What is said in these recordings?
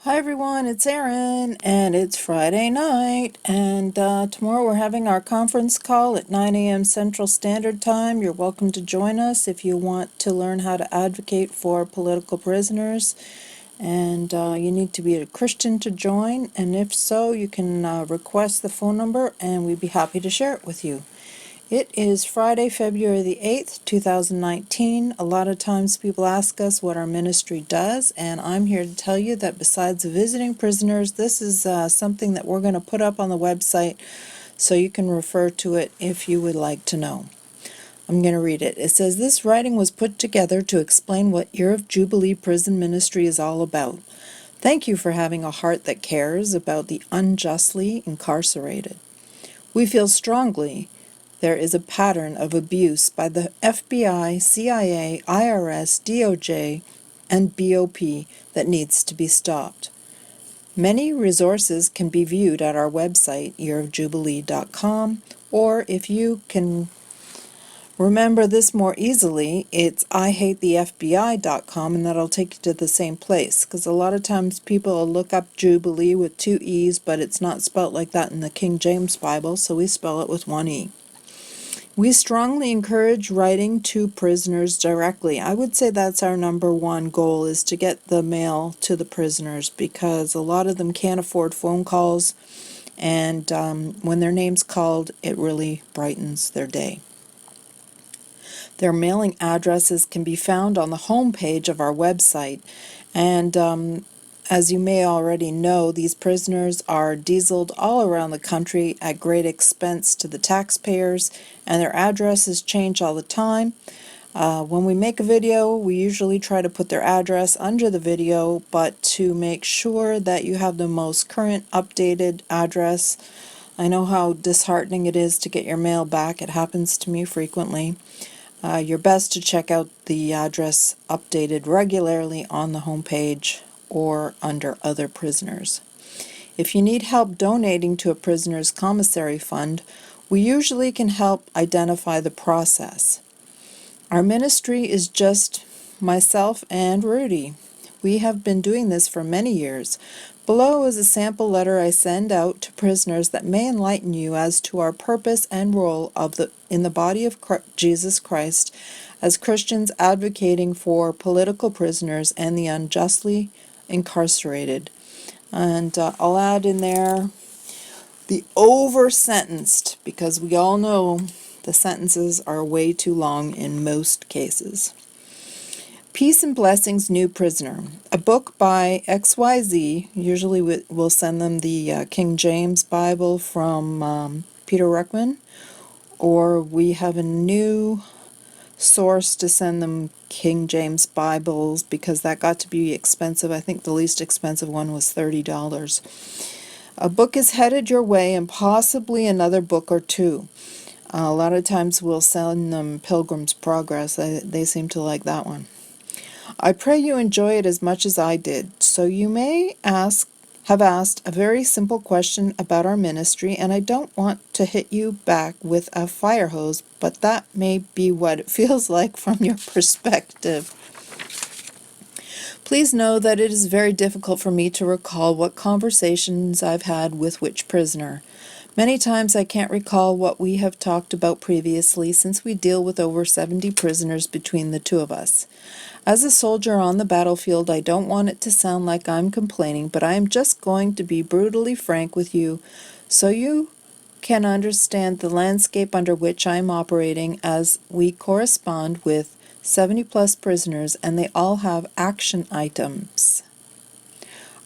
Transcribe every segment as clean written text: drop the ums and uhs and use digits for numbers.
Hi everyone, it's Erin, and it's Friday night, and tomorrow we're having our conference call at 9 a.m. Central Standard Time. You're welcome to join us if you want to learn how to advocate for political prisoners, and you need to be a Christian to join, and if so, you can request the phone number, and we'd be happy to share it with you. It is Friday, February the 8th, 2019. A lot of times people ask us what our ministry does, and I'm here to tell you that besides visiting prisoners, this is something that we're going to put up on the website so you can refer to it if you would like to know. I'm going to read it. It says, "This writing was put together to explain what Year of Jubilee Prison Ministry is all about. Thank you for having a heart that cares about the unjustly incarcerated. We feel strongly there is a pattern of abuse by the FBI, CIA, IRS, DOJ, and BOP that needs to be stopped. Many resources can be viewed at our website, yearofjubilee.com, or if you can remember this more easily, it's ihatethefbi.com, and that'll take you to the same place, because a lot of times people will look up Jubilee with two E's, but it's not spelt like that in the King James Bible, so we spell it with one E. We strongly encourage writing to prisoners directly. I would say that's our number one goal, is to get the mail to the prisoners, because a lot of them can't afford phone calls, and when their name's called, it really brightens their day. Their mailing addresses can be found on the home page of our website, and as you may already know, these prisoners are dieseled all around the country at great expense to the taxpayers, and their addresses change all the time. When we make a video, we usually try to put their address under the video, but to make sure that you have the most current updated address. I know how disheartening it is to get your mail back. It happens to me frequently. You're best to check out the address updated regularly on the home page or under other prisoners. If you need help donating to a prisoner's commissary fund, we usually can help identify the process. Our ministry is just myself and Rudy. We have been doing this for many years. Below is a sample letter I send out to prisoners that may enlighten you as to our purpose and role in the body of Jesus Christ as Christians advocating for political prisoners and the unjustly incarcerated. And I'll add in there the over-sentenced, because we all know the sentences are way too long in most cases. Peace and Blessings, New Prisoner, a book by XYZ. Usually we'll send them the King James Bible from Peter Ruckman, or we have a new source to send them King James Bibles, because that got to be expensive. I think the least expensive one was $30. A book is headed your way, and possibly another book or two. A lot of times we'll send them Pilgrim's Progress. They seem to like that one. I pray you enjoy it as much as I did. So you may have asked a very simple question about our ministry, and I don't want to hit you back with a fire hose, but that may be what it feels like from your perspective. Please know that it is very difficult for me to recall what conversations I've had with which prisoner. Many times I can't recall what we have talked about previously, since we deal with over 70 prisoners between the two of us. As a soldier on the battlefield, I don't want it to sound like I'm complaining, but I am just going to be brutally frank with you so you can understand the landscape under which I am operating, as we correspond with 70-plus prisoners, and they all have action items.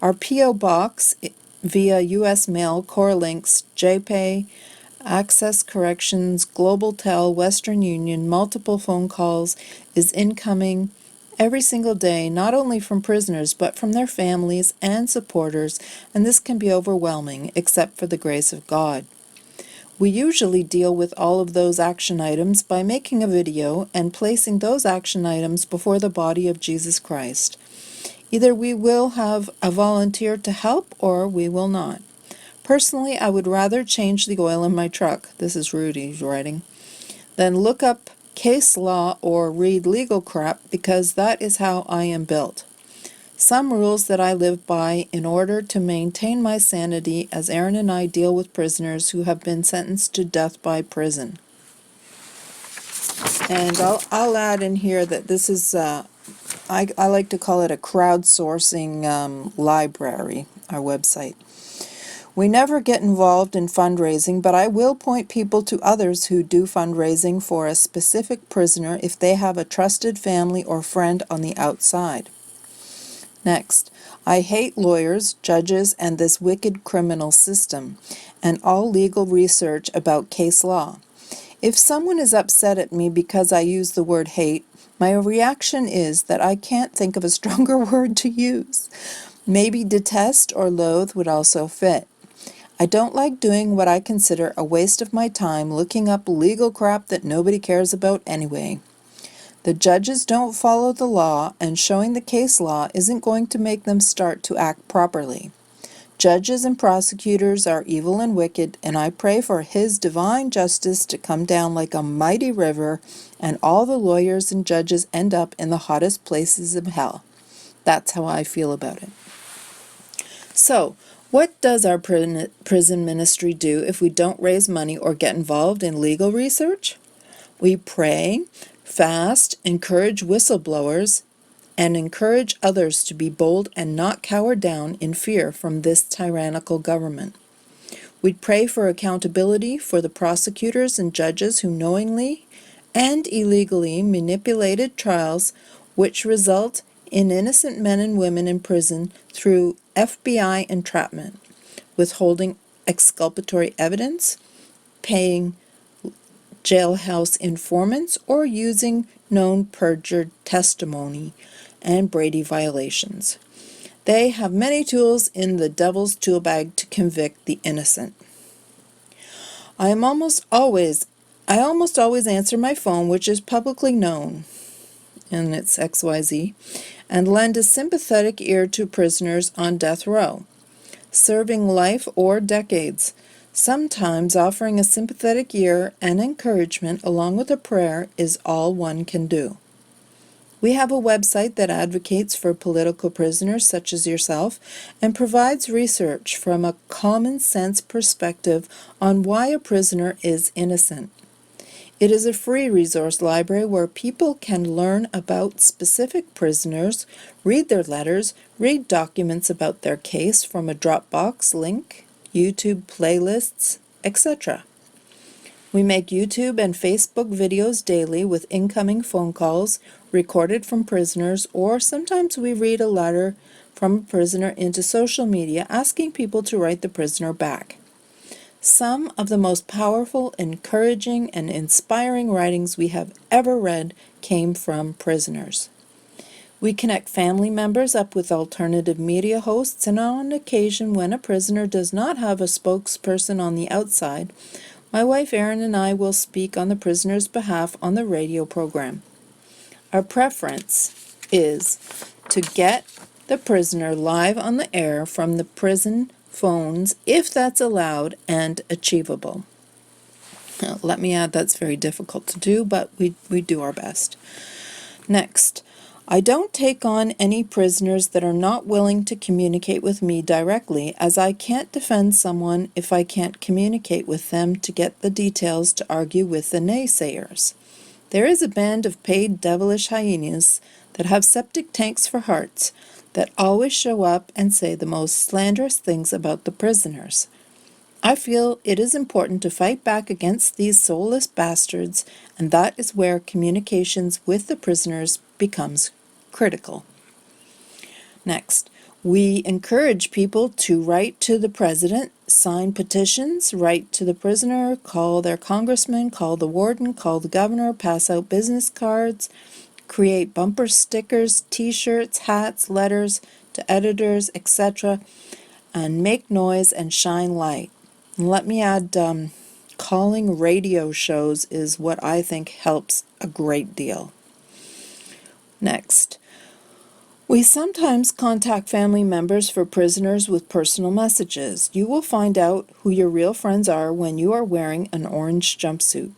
Our P.O. Box via U.S. Mail, Corlinks, JPay, Access Corrections, Global Tel, Western Union, multiple phone calls is incoming every single day, not only from prisoners but from their families and supporters, and this can be overwhelming, except for the grace of God. We usually deal with all of those action items by making a video and placing those action items before the body of Jesus Christ. Either we will have a volunteer to help, or we will not. Personally, I would rather change the oil in my truck, this is Rudy's writing, than look up case law or read legal crap, because that is how I am built. Some rules that I live by in order to maintain my sanity as Aaron and I deal with prisoners who have been sentenced to death by prison. And I'll add in here that this is, I like to call it a crowdsourcing library, our website. We never get involved in fundraising, but I will point people to others who do fundraising for a specific prisoner if they have a trusted family or friend on the outside. Next, I hate lawyers, judges, and this wicked criminal system, and all legal research about case law. If someone is upset at me because I use the word hate, my reaction is that I can't think of a stronger word to use. Maybe detest or loathe would also fit. I don't like doing what I consider a waste of my time looking up legal crap that nobody cares about anyway. The judges don't follow the law, and showing the case law isn't going to make them start to act properly. Judges and prosecutors are evil and wicked, and I pray for His divine justice to come down like a mighty river, and all the lawyers and judges end up in the hottest places of hell. That's how I feel about it. So, what does our prison ministry do if we don't raise money or get involved in legal research? We pray, fast, encourage whistleblowers, and encourage others to be bold and not cower down in fear from this tyrannical government. We pray for accountability for the prosecutors and judges who knowingly and illegally manipulated trials which result in innocent men and women in prison through FBI entrapment, withholding exculpatory evidence, paying jailhouse informants, or using known perjured testimony and Brady violations. They have many tools in the devil's tool bag to convict the innocent. I almost always answer my phone, which is publicly known, and it's XYZ, and lend a sympathetic ear to prisoners on death row, serving life or decades. Sometimes offering a sympathetic ear and encouragement along with a prayer is all one can do. We have a website that advocates for political prisoners such as yourself and provides research from a common sense perspective on why a prisoner is innocent. It is a free resource library where people can learn about specific prisoners, read their letters, read documents about their case from a Dropbox link, YouTube playlists, etc. We make YouTube and Facebook videos daily with incoming phone calls recorded from prisoners, or sometimes we read a letter from a prisoner into social media asking people to write the prisoner back. Some of the most powerful, encouraging, and inspiring writings we have ever read came from prisoners. We connect family members up with alternative media hosts, and on occasion when a prisoner does not have a spokesperson on the outside, my wife Erin and I will speak on the prisoner's behalf on the radio program. Our preference is to get the prisoner live on the air from the prison phones, if that's allowed and achievable. Now, let me add that's very difficult to do, but we do our best. Next, I don't take on any prisoners that are not willing to communicate with me directly, as I can't defend someone if I can't communicate with them to get the details to argue with the naysayers. There is a band of paid devilish hyenas that have septic tanks for hearts that always show up and say the most slanderous things about the prisoners. I feel it is important to fight back against these soulless bastards, and that is where communications with the prisoners becomes critical. Next, we encourage people to write to the president, sign petitions, write to the prisoner, call their congressman, call the warden, call the governor, pass out business cards, create bumper stickers, t-shirts, hats, letters to editors, etc., and make noise and shine light. And let me add, calling radio shows is what I think helps a great deal. Next, we sometimes contact family members for prisoners with personal messages. You will find out who your real friends are when you are wearing an orange jumpsuit.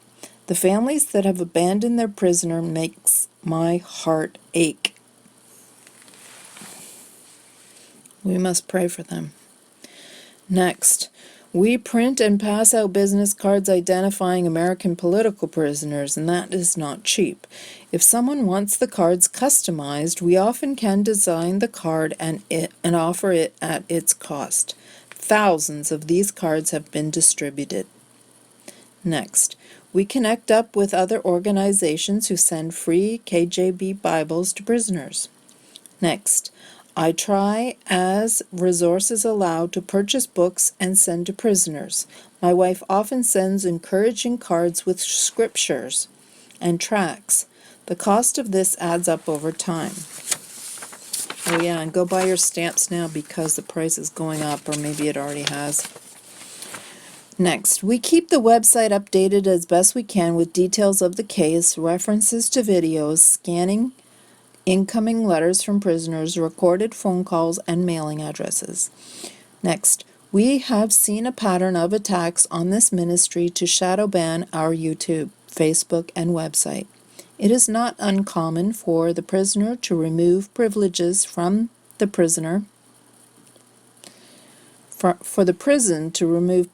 The families that have abandoned their prisoner makes my heart ache. We must pray for them. Next, we print and pass out business cards identifying American political prisoners, and that is not cheap. If someone wants the cards customized, we often can design the card and offer it at its cost. Thousands of these cards have been distributed. Next, we connect up with other organizations who send free KJV Bibles to prisoners. Next, I try as resources allow to purchase books and send to prisoners. My wife often sends encouraging cards with scriptures and tracts. The cost of this adds up over time. Oh yeah, and go buy your stamps now because the price is going up, or maybe it already has. Next, we keep the website updated as best we can with details of the case, references to videos, scanning incoming letters from prisoners, recorded phone calls, and mailing addresses. Next, we have seen a pattern of attacks on this ministry to shadow ban our YouTube, Facebook, and website. It is not uncommon for the prisoner to remove privileges from the prisoner, for the prison to remove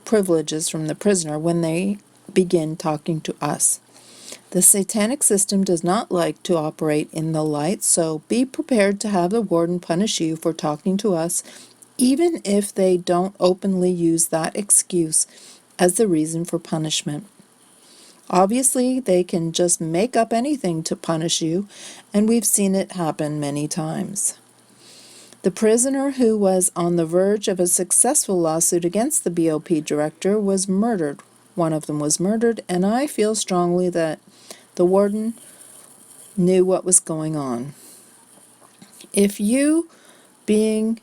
privileges from the prisoner when they begin talking to us. The satanic system does not like to operate in the light, so be prepared to have the warden punish you for talking to us, even if they don't openly use that excuse as the reason for punishment. Obviously, they can just make up anything to punish you, and we've seen it happen many times. The prisoner who was on the verge of a successful lawsuit against the BOP director was murdered. One of them was murdered, and I feel strongly that the warden knew what was going on. If you begin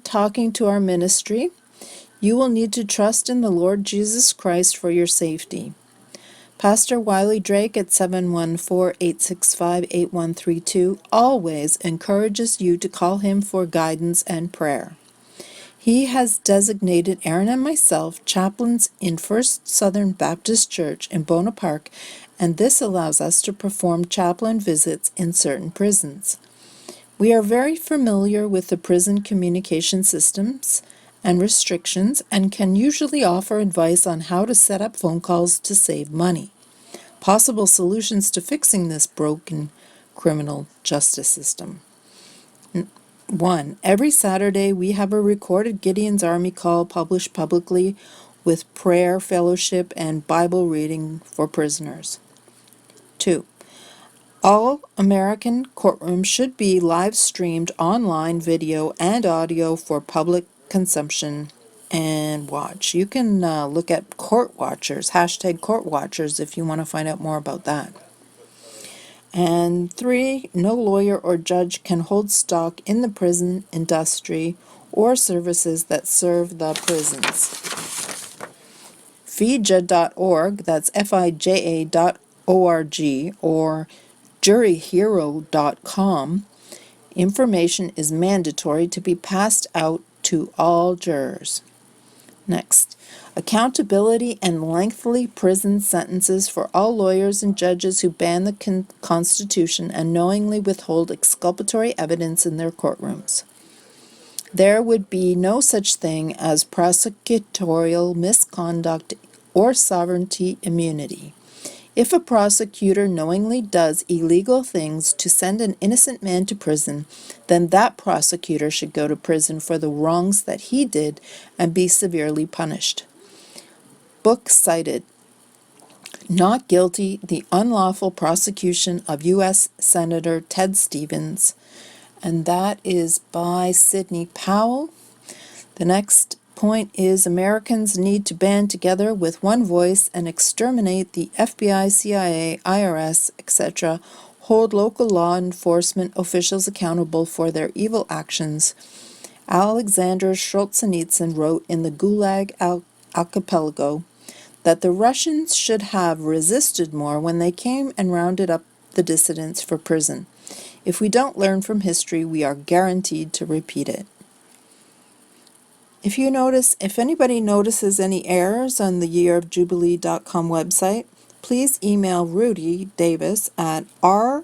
talking to our ministry, you will need to trust in the Lord Jesus Christ for your safety. Pastor Wiley Drake at 714-865-8132 always encourages you to call him for guidance and prayer. He has designated Aaron and myself chaplains in First Southern Baptist Church in Bona Park, and this allows us to perform chaplain visits in certain prisons. We are very familiar with the prison communication systems and restrictions and can usually offer advice on how to set up phone calls to save money. Possible solutions to fixing this broken criminal justice system. 1. Every Saturday we have a recorded Gideon's Army call published publicly with prayer, fellowship, and Bible reading for prisoners. 2. All American courtrooms should be live-streamed online video and audio for public consumption and watch. You can look at Court Watchers, hashtag Court Watchers, if you want to find out more about that. And 3, no lawyer or judge can hold stock in the prison industry or services that serve the prisons. FIJA.org, that's FIJA.org, or juryhero.com, information is mandatory to be passed out to all jurors. Next, accountability and lengthy prison sentences for all lawyers and judges who ban the Constitution and knowingly withhold exculpatory evidence in their courtrooms. There would be no such thing as prosecutorial misconduct or sovereignty immunity. If a prosecutor knowingly does illegal things to send an innocent man to prison, then that prosecutor should go to prison for the wrongs that he did and be severely punished. Book cited: Not Guilty, The Unlawful Prosecution of U.S. Senator Ted Stevens, and that is by Sidney Powell. The next point is Americans need to band together with one voice and exterminate the FBI, CIA, IRS, etc., hold local law enforcement officials accountable for their evil actions. Alexander Solzhenitsyn wrote in the Gulag Archipelago that the Russians should have resisted more when they came and rounded up the dissidents for prison. If we don't learn from history, we are guaranteed to repeat it. If anybody notices any errors on the yearofjubilee.com website, please email Rudy Davis at RUDDAVIS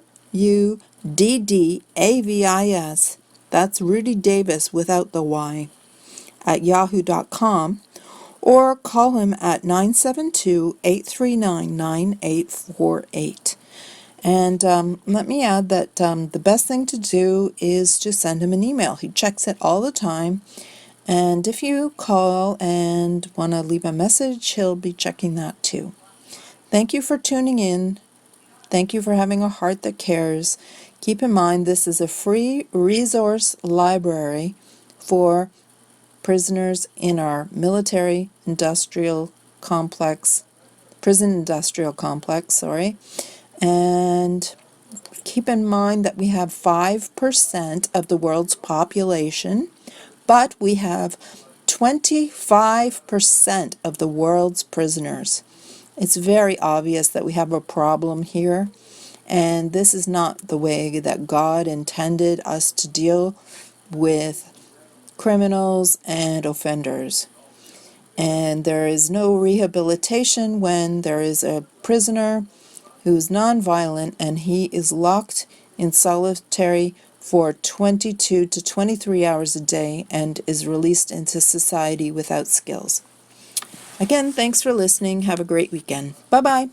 That's Rudy Davis without the Y, at yahoo.com, or call him at 972-839-9848. And let me add that the best thing to do is to send him an email. He checks it all the time. And if you call and want to leave a message, he'll be checking that too. Thank you for tuning in. Thank you for having a heart that cares. Keep in mind, this is a free resource library for prisoners in our military industrial complex, prison industrial complex, sorry. And keep in mind that we have 5% of the world's population, but we have 25% of the world's prisoners. It's very obvious that we have a problem here, and this is not the way that God intended us to deal with criminals and offenders. And there is no rehabilitation when there is a prisoner who's nonviolent and he is locked in solitary for 22 to 23 hours a day and is released into society without skills. Again, thanks for listening. Have a great weekend. Bye-bye.